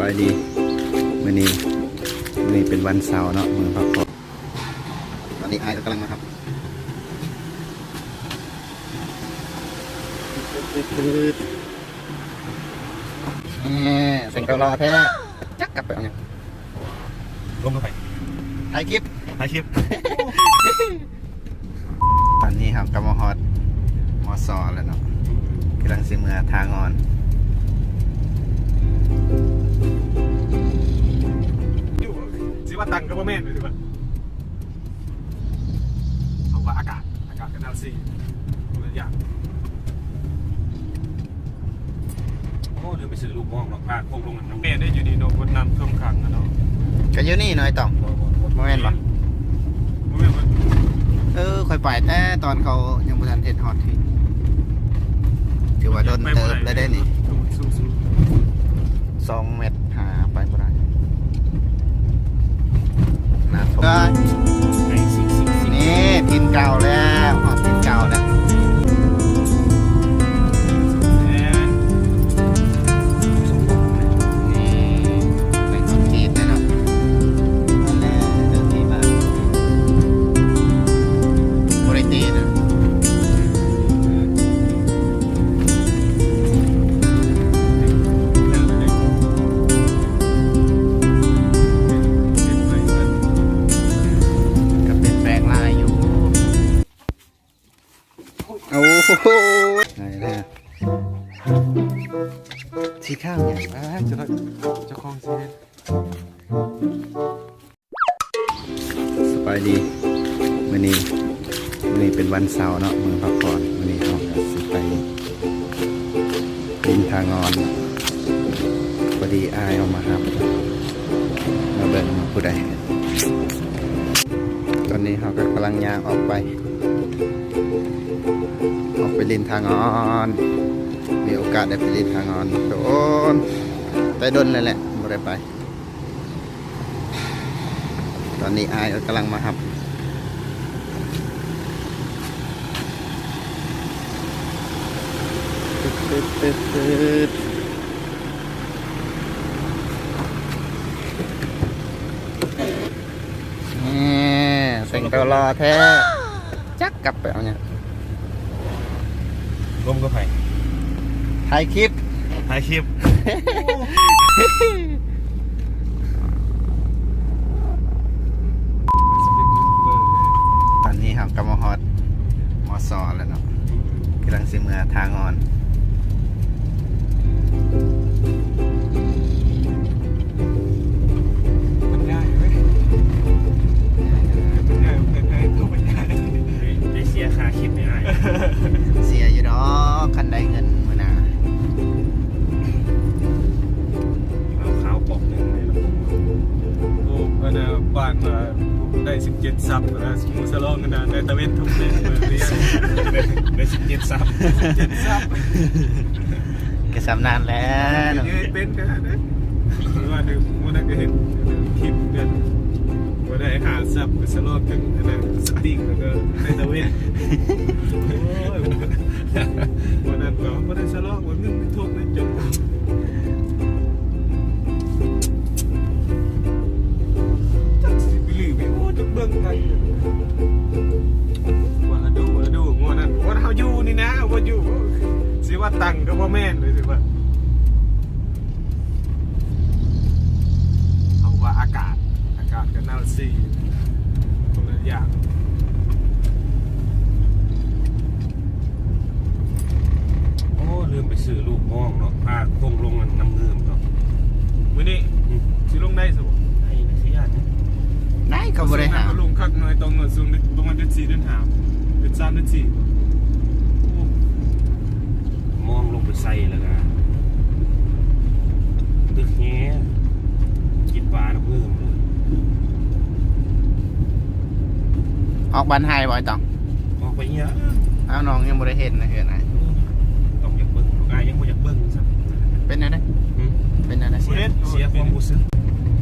ายดีมื้อนี้เป็นวันเสาร์เนาะมื้อพักผ่อนตอนนี้อายกำลังมาครับเสียงเกาลอแท้จักกลับไปเอาเนี่ยลงเข้าไปถ่ายคลิป ตอนนี้ครับกำลังฮอตมอซอแล้วเนาะกำลังสิเมือทางอนอยู่สิว่าตังก็บ่แม่นเลยสิว่าเอาว่าอากาศกันน่าสิคนละอย่างโอ้เดี๋ยวไปซื้อลูกมองหรอกพาคงลงน้ำแม่ได้อยู่ดีโนบนน้ำท่วมขังนะเนาะก็อยู่นี่หน่อยต่อโมเมนต์ปะค่อยไปแต่ตอนเขายังบ่ทันเฮ็ดฮอตที่ถือว่าโดนเติบแล้วได้นี่2 เมตรหาไปบ่ได้น่าสนใจนี่ทินเก่าแล้วฮอตทินเก่าแล้วสีข้าวอย่างไรเจ้าของเส้นสบายดีมื้อนี้เป็นวันเสาร์เนาะมื้อพักผ่อนมื้อนี้เราก็สิไปริมทางอนพอดีอายเอามาครับมาเบิ่งผู้ใดตอนนี้เราก็กำลังย่างออกไปริมทางอนมีโอกาสได้ไปริมทางอนโดนไปดนเลยแหละไม่ได้ไปตอนนี้อายกำลังมาครับเสียงเกาลอแท้จักกลับไปเอาเนี่ยลมก็ไปถ่ายคลิปตอนนี้ครับกำลังฮอตมอซอแล้วเนาะกำลังสิเมือทางอนมันง่ายไหมมันง่ายเข้าไปง่ายได้เสียค่าคลิปไม่ได้เสียอยู่ดอกคันได้เงินมื้อหน้าเอาขาวปอกหนึ่งเลยนะโอ้อันนั้นบ้านมาได้17 ซับนะสมูสลองกันนะได้ตะเวนทุกเดือนเรียนได้17 ซับก็สำนานแล้วเป็นกันนะว่าเดี๋ยววันนั้นก็เห็นคลิปกันว่าได้หาซับสลองกันนะสติ๊กแล้วก็ได้ตะเวนวันนั้นก็ไม่ได้สลองวันนึงไม่ทุกเลยจบเบิ่งกันว่าดูงวนั้นว่าเขาอยู่นี่นะว่าอยู่สิว่าตังก็ว่าแม่นเลยสิว่าเอาว่าอากาศกันน่าสิคนละอย่างโอ้ลืมไปซื้อลูกมองเนาะพาคงลงน้ำเงิมเนาะมื้อนี้สิลงได้สิบ่ไอ้สิญาติได้เขาบริหารลงคักหน่อยตรงเงินสูงประมาณเดือน4 เดือน 5 เดือน 3 เดือน 4มองลงไปใส่แล้วกันตึกแง่กินปลาน้ำเพิ่มเลยออกบ้านไฮบ่อยต้องออกไปเนี้ยเอาน้องยังบริเห็นนะเห็นไหมต้องอยากเบิ้งกายยังไม่อยากเบิ้งสักเป็นอะไรเป็นอะไรเสียความรู้สึก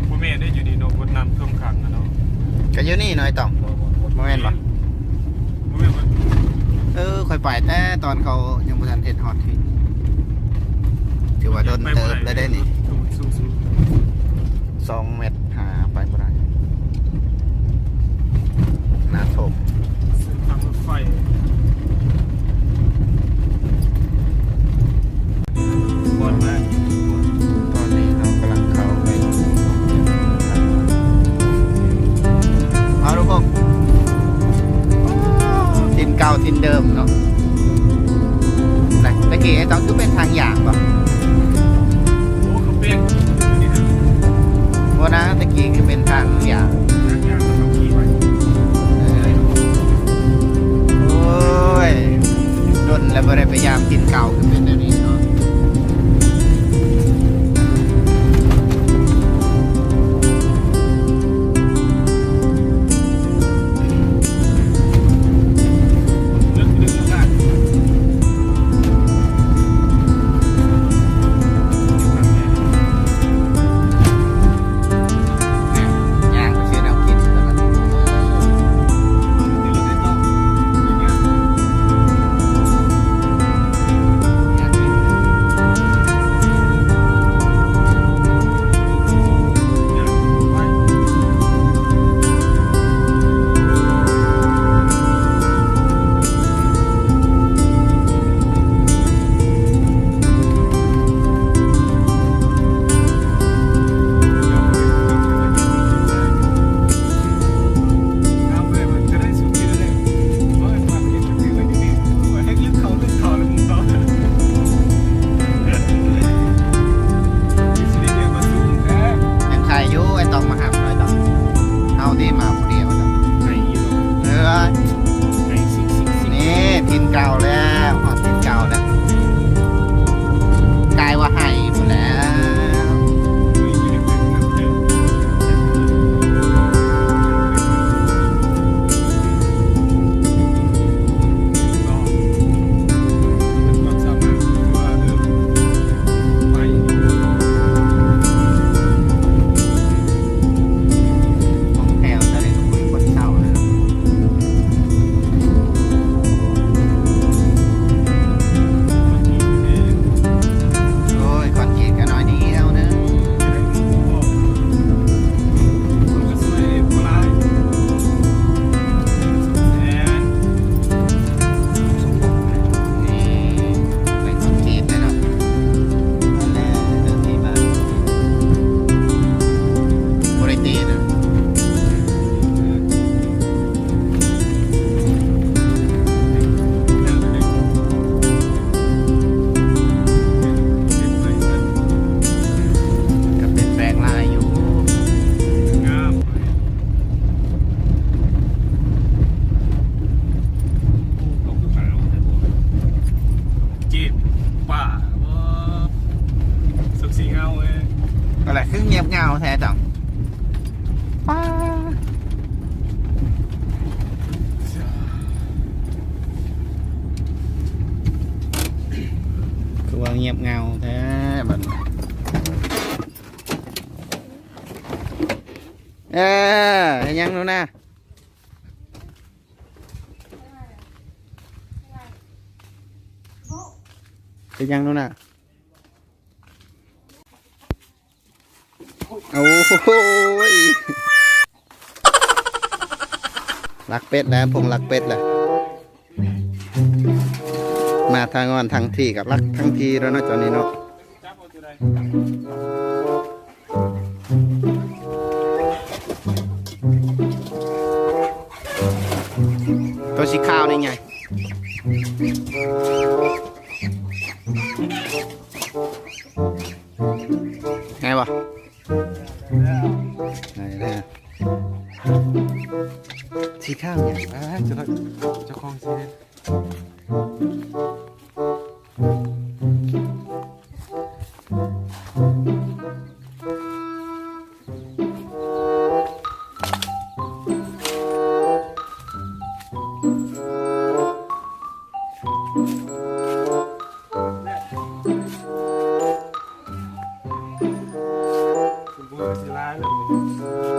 พ่อแม่ได้อยู่ดีโนบนน้ำท่วมขังนะเนาะก็อยู่นี่หน่อยต่อโมเมนต์ปะค่อยไปแต่ตอนเขายังบ่ทันเฮ็ดฮอตที่ถือว่าโดนเติบแล้วได้นี่ อะไรคือเงียบเงาแท้จังป้าคือว่าเงียบเงาแท้บัดนี้เห็นยังนู้นนะเห็นยังนู้นน่ะโอ้โหลักเป็ดแล้วพงลักเป็ดแหละมาทางงอนทางที่กับลักทั้งทีแล้วเนาะจอนี้เนาะตัวสีขาวนี่ไงไงวะไหนนะสีข้าวอย่างเจ้าของสิ คุณบัวสิร้ายเลย